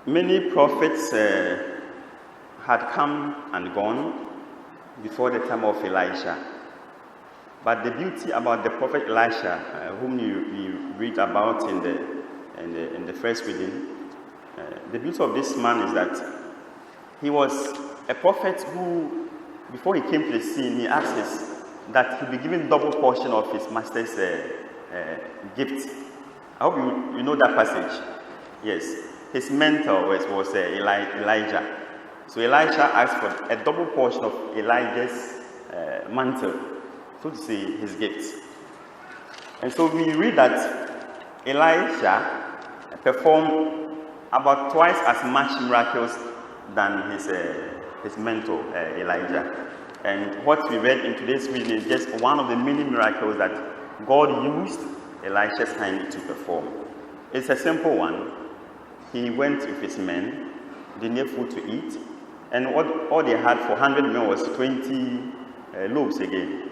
Many prophets had come and gone before the time of Elisha. But the beauty about the prophet Elisha, whom you read about in the first reading, the beauty of this man is that he was a prophet who, before he came to the scene, he asked that he be given double portion of his master's gift. I hope you know that passage. Yes. His mentor was Elijah. So Elisha asked for a double portion of Elijah's mantle, so to say, his gifts. And so we read that Elisha performed about twice as much miracles than his mentor, Elijah. And what we read in today's reading is just one of the many miracles that God used Elisha's hand to perform. It's a simple one. He went with his men, they needed food to eat, and all they had for 100 men was 20 loaves again.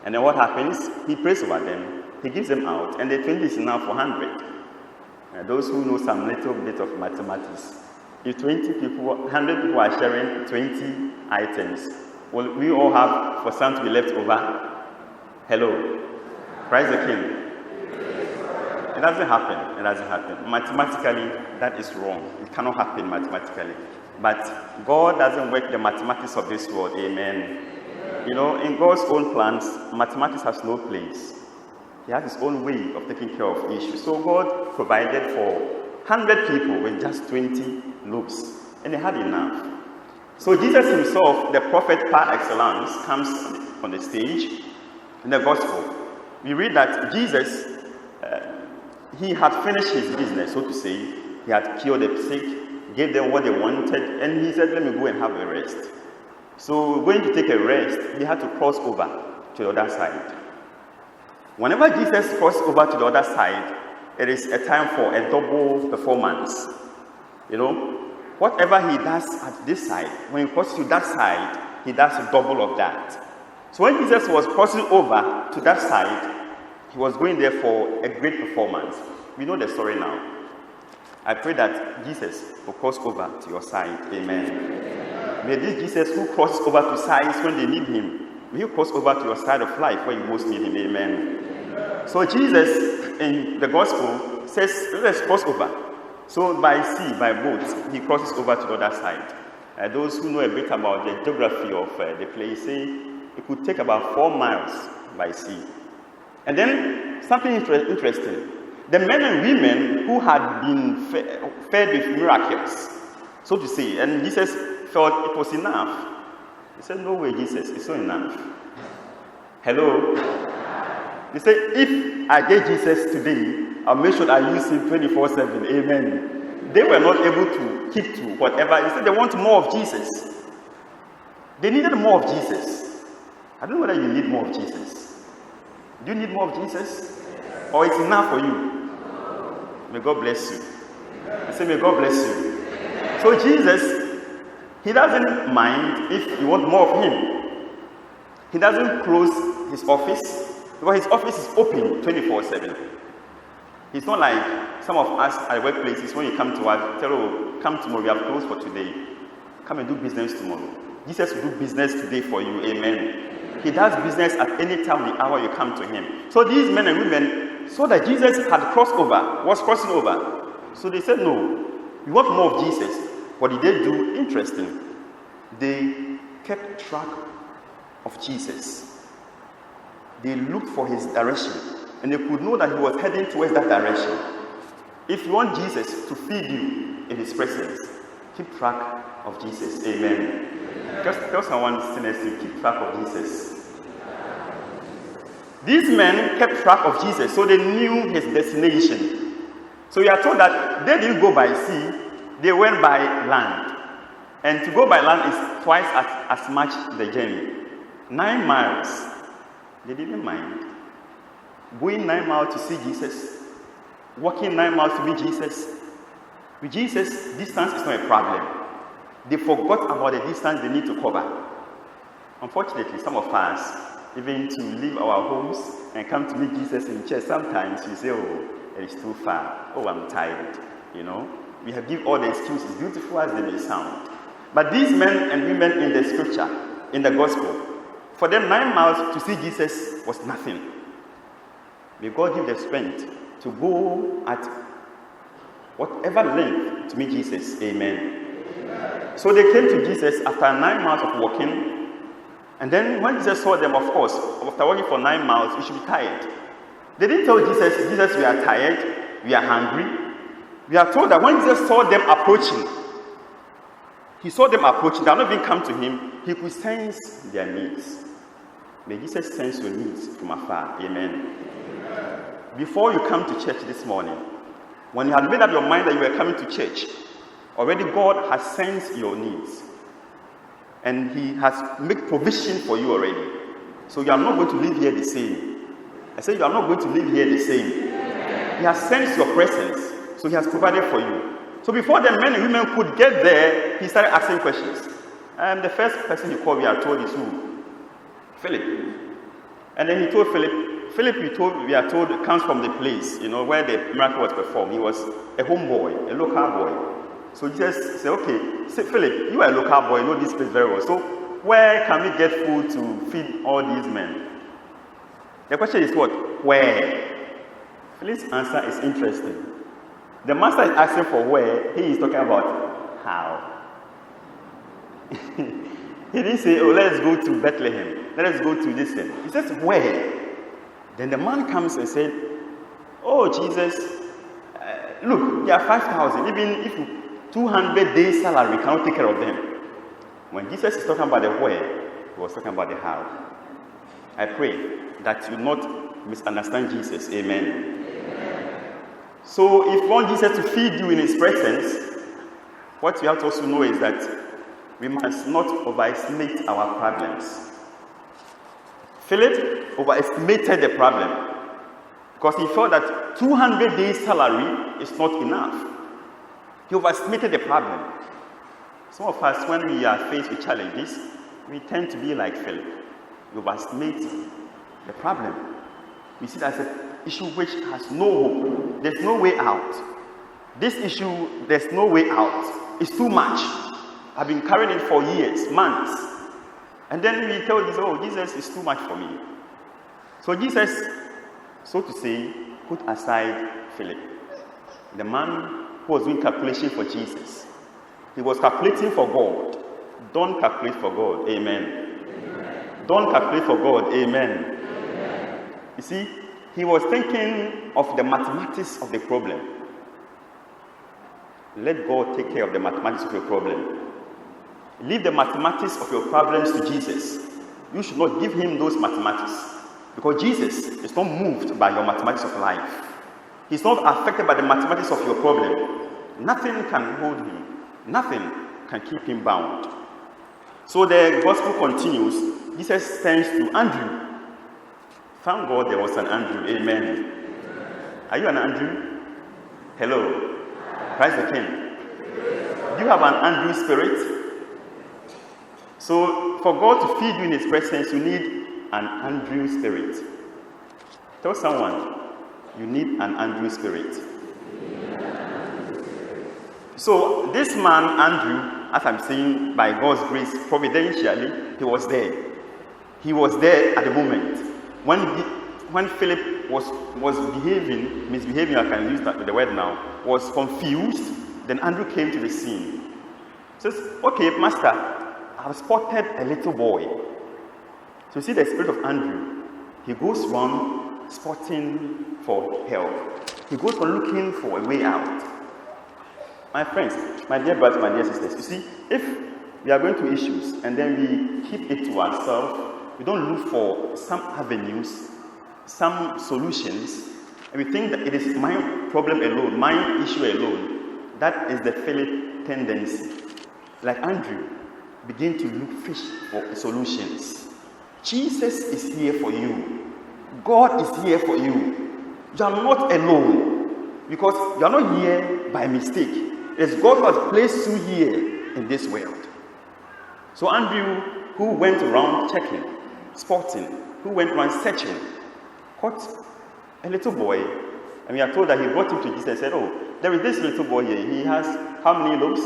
And then what happens? He prays over them, he gives them out, and the 20 is enough for 100. Those who know some little bit of mathematics, if 100 people are sharing 20 items, well, we all have for some to be left over. Hello, praise the King. It doesn't happen. It doesn't happen. Mathematically, that is wrong. It cannot happen mathematically. But God doesn't work the mathematics of this world. Amen. You know, in God's own plans, mathematics has no place. He has his own way of taking care of issues. So God provided for 100 people with just 20 loaves. And they had enough. So Jesus himself, the prophet par excellence, comes on the stage in the gospel. We read that Jesus, he had finished his business, so to say. He had cured the sick, gave them what they wanted, and he said, let me go and have a rest. So going to take a rest, he had to cross over to the other side. Whenever Jesus crossed over to the other side, it is a time for a double performance. You know, whatever he does at this side, when he crosses to that side, he does a double of that. So when Jesus was crossing over to that side, he was going there for a great performance. We know the story now. I pray that Jesus will cross over to your side. Amen. May this Jesus who crosses over to sides when they need him, may he cross over to your side of life where you most need him. Amen. So Jesus in the gospel says, let's cross over. So by sea, by boat, he crosses over to the other side. Those who know a bit about the geography of the place say it could take about 4 miles by sea. And then something interesting. The men and women who had been fed with miracles, so to say, and Jesus felt it was enough. He said, no way, Jesus, it's not enough. Hello? He said, if I get Jesus today, I'll make sure I use him 24/7. Amen. They were not able to keep to whatever. He said they want more of Jesus. They needed more of Jesus. I don't know whether you need more of Jesus. Do you need more of Jesus? Or it's enough for you? May God bless you. I say, may God bless you. So Jesus, he doesn't mind if you want more of him. He doesn't close his office, because his office is open 24/7. It's not like some of us at workplaces, when you come to us, tell you, come tomorrow, we have closed for today. Come and do business tomorrow. Jesus will do business today for you. Amen. He does business at any time of the hour you come to him. So these men and women saw that Jesus had crossed over, was crossing over. So they said, no, we want more of Jesus. What did they do? Interesting. They kept track of Jesus. They looked for his direction, and they could know that he was heading towards that direction. If you want Jesus to feed you in his presence, keep track of Jesus. Amen. Just tell someone sitting next to you, keep track of Jesus. These men kept track of Jesus, so they knew his destination. So we are told that they didn't go by sea, they went by land. And to go by land is twice as much the journey. 9 miles. They didn't mind. Going 9 miles to see Jesus, walking 9 miles to meet Jesus. With Jesus, distance is not a problem. They forgot about the distance they need to cover. Unfortunately, some of us, even to leave our homes and come to meet Jesus in church, sometimes we say, oh, it is too far. Oh, I'm tired, you know. We have given all the excuses, beautiful as they may sound. But these men and women in the scripture, in the gospel, for them 9 miles to see Jesus was nothing. May God give the strength to go at whatever length to meet Jesus. Amen. So they came to Jesus after 9 miles of walking. And then when Jesus saw them, of course, after walking for 9 miles, you should be tired. They didn't tell Jesus, we are tired, we are hungry. We are told that when Jesus saw them approaching, he saw them approaching, they had not even come to him, he could sense their needs. May Jesus sense your needs from afar. Amen. Before you come to church this morning, when you had made up your mind that you were coming to church, already God has sensed your needs. And he has made provision for you already. So you are not going to live here the same. I say you are not going to live here the same. He has sensed your presence. So he has provided for you. So before the men and women could get there, he started asking questions. The first person he called, we are told, is who? Philip. And then he told Philip, we are told, comes from the place, where the miracle was performed. He was a homeboy, a local boy. So Jesus said, okay, say, Philip, you are a local boy, you know this place very well. So where can we get food to feed all these men? The question is what? Where? Philip's answer is interesting. The master is asking for where, he is talking about how. He didn't say, oh, let's go to Bethlehem. Let us go to this thing. He says, where? Then the man comes and said, oh, Jesus, look, there are 5,000. Even if 200 days salary cannot take care of them. When Jesus is talking about the where, he was talking about the how. I pray that you not misunderstand Jesus. Amen. So if you want Jesus to feed you in his presence, what you have to also know is that we must not overestimate our problems. Philip overestimated the problem because he felt that 200 days salary is not enough. He overestimated the problem. Some of us, when we are faced with challenges, we tend to be like Philip. We overestimate the problem. We see that as an issue which has no hope. There's no way out. This issue, there's no way out. It's too much. I've been carrying it for years, months. And then we tell Jesus, oh, Jesus is too much for me. So Jesus, so to say, put aside Philip, the man who was doing calculation for Jesus. He was calculating for God. Don't calculate for God. Amen. Don't calculate for God. Amen. You see, he was thinking of the mathematics of the problem. Let God take care of the mathematics of your problem. Leave the mathematics of your problems to Jesus. You should not give him those mathematics. Because Jesus is not moved by your mathematics of life. He's not affected by the mathematics of your problem. Nothing can hold him. Nothing can keep him bound. So the gospel continues. Jesus turns to Andrew. Thank God there was an Andrew. Amen. Are you an Andrew? Hello. Christ the King. Do you have an Andrew spirit? So for God to feed you in his presence, you need an Andrew spirit. Tell someone, you need an Andrew spirit. So this man, Andrew, as I'm saying, by God's grace, providentially, he was there. He was there at the moment. When Philip was misbehaving, I can use the word now, was confused, then Andrew came to the scene. Says, okay, master, I've spotted a little boy. So you see the spirit of Andrew. He goes around spotting for help. He goes on looking for a way out. My friends, my dear brothers, my dear sisters, you see, if we are going through issues and then we keep it to ourselves, we don't look for some avenues, some solutions, and we think that it is my problem alone, my issue alone. That is the Philip tendency. Like Andrew, begin to look fish for solutions. Jesus is here for you. God is here for you. You are not alone because you are not here by mistake. It's God who has placed you here in this world. So Andrew, who went around checking, spotting, who went around searching, caught a little boy, and we are told that he brought him to Jesus and said, oh, There is this little boy here. He has how many loaves?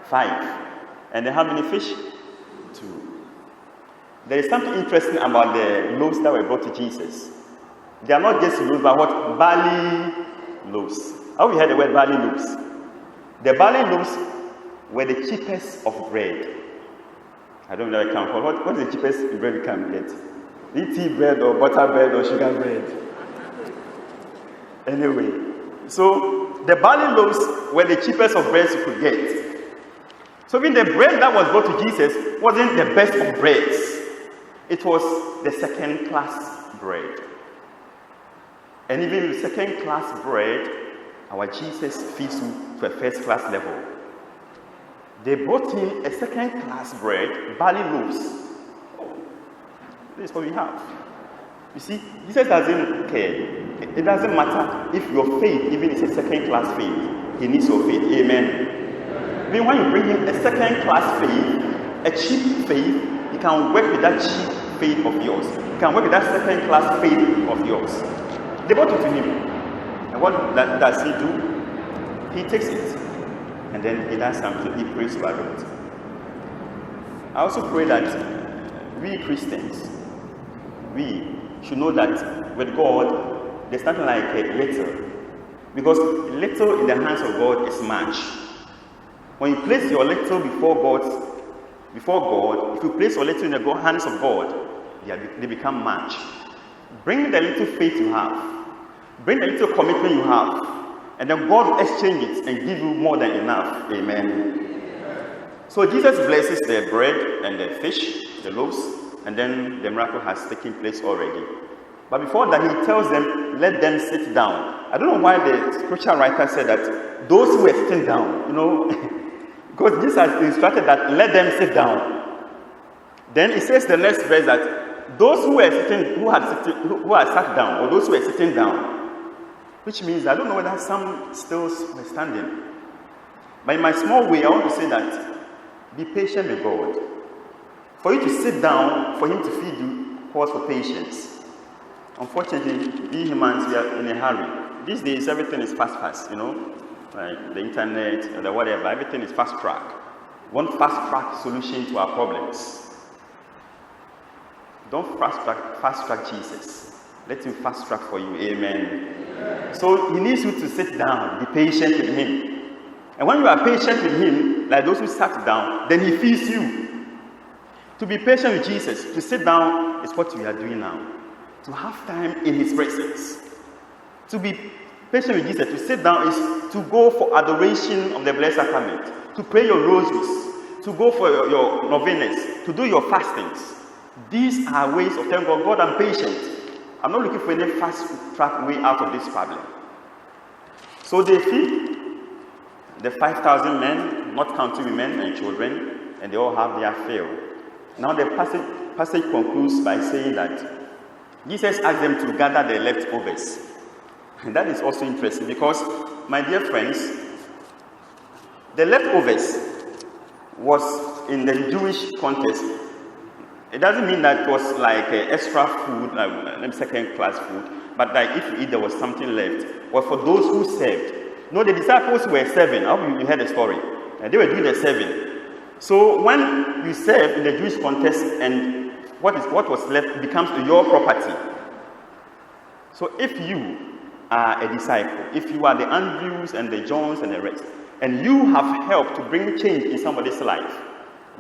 5. And then how many fish? 2. There is something interesting about the loaves that were brought to Jesus. They are not just loaves, but what? Barley loaves. How we heard the word barley loaves? The barley loaves were the cheapest of bread. I don't know if I can call. What is the cheapest bread you can get? Tea bread or butter bread or sugar bread? Anyway, so the barley loaves were the cheapest of breads you could get. So even the bread that was brought to Jesus wasn't the best of breads. It was the second class bread. And even with second class bread, our Jesus feeds you to a first class level. They brought in a second class bread, barley loaves. This is what we have. You see, Jesus doesn't care. It doesn't matter if your faith even is a second class faith. He needs your faith. Amen. I mean, when you bring in a second class faith, a cheap faith, you can work with that cheap faith of yours. You can work with that second class faith of yours. They brought it to him. And what does he do? He takes it. And then he does something. He prays about it. I also pray that we Christians, we should know that with God, there's nothing like a little. Because little in the hands of God is much. When you place your little before God, if you place your little in the hands of God, they become much. Bring the little faith you have. Bring the little commitment you have. And then God will exchange it and give you more than enough. Amen. So Jesus blesses the bread and the fish, the loaves, and then the miracle has taken place already. But before that, he tells them, let them sit down. I don't know why the scripture writer said that those who were sitting down, because Jesus has instructed that let them sit down. Then it says the next verse that those who were sitting, who had sat down, or those who were sitting down, which means I don't know whether some still were standing. But in my small way, I want to say that be patient with God. For you to sit down, for him to feed you, calls for patience. Unfortunately, we humans, we are in a hurry. These days, everything is fast, like the internet or the whatever, everything is fast track. One fast track solution to our problems. Don't fast track Jesus. Let him fast track for you. Amen. So he needs you to sit down, be patient with him. And when you are patient with him, like those who sat down, then he feeds you. To be patient with Jesus, to sit down is what we are doing now. To have time in his presence. To be patient with Jesus, to sit down is to go for adoration of the Blessed Sacrament, to pray your rosaries, to go for your novenas, to do your fastings. These are ways of telling God, I'm patient. I'm not looking for any fast track way out of this problem. So they feed the 5,000 men, not counting women and children, and they all have their fill. Now the passage concludes by saying that Jesus asked them to gather the leftovers. And that is also interesting because, my dear friends, the leftovers was in the Jewish context. It doesn't mean that it was like extra food, like second class food, but like if you eat, there was something left. Or for those who served. No, the disciples were serving. I hope you heard the story. They were doing the serving. So when you serve in the Jewish context and what was left becomes your property. So if you are a disciple, if you are the Andrews and the Johns and the rest, and you have helped to bring change in somebody's life,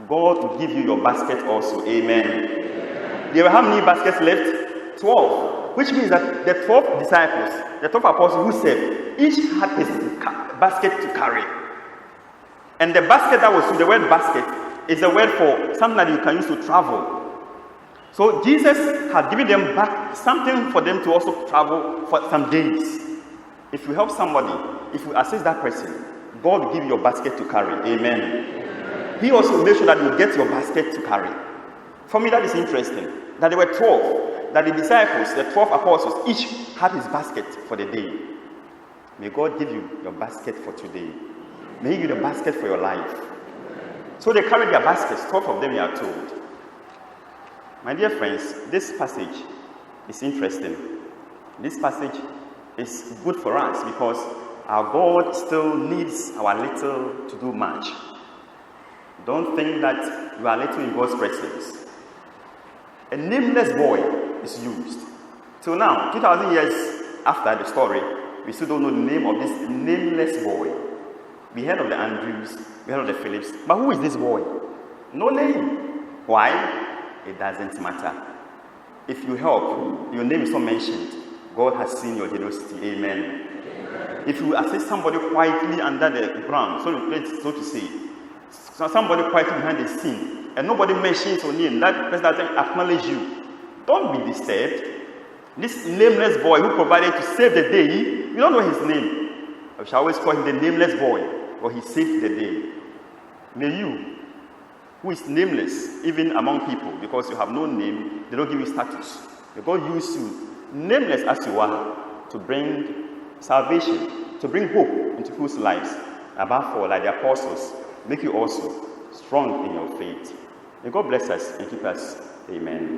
God will give you your basket also. Amen. There were how many baskets left? 12. Which means that the 12 disciples, the 12 apostles who served, each had a basket to carry. And the basket that was, the word basket, is a word for something that you can use to travel. So Jesus had given them back something for them to also travel for some days. If you help somebody, if you assist that person, God will give you your basket to carry. Amen. He also made sure that you get your basket to carry. For me, that is interesting. That there were 12, that the disciples, the 12 apostles, each had his basket for the day. May God give you your basket for today. May He give you the basket for your life. So they carried their baskets, 12 of them, we are told. My dear friends, this passage is interesting. This passage is good for us because our God still needs our little to do much. Don't think that you are little in God's presence. A nameless boy is used. Till now, 2,000 years after the story, we still don't know the name of this nameless boy. We heard of the Andrews, we heard of the Phillips, but who is this boy? No name. Why? It doesn't matter. If you help, your name is not mentioned. God has seen your generosity. Amen. If you assist somebody quietly under the ground, so to say, somebody quietly behind the scene, and nobody mentions your name, that person doesn't acknowledge you, don't be disturbed. This nameless boy who provided to save the day, you don't know his name. I shall always call him the nameless boy, but he saved the day. May you, who is nameless, even among people, because you have no name, they don't give you status. May God use you, nameless as you are, to bring salvation, to bring hope into people's lives. Above all, like the apostles, make you also strong in your faith. May God bless us and keep us. Amen.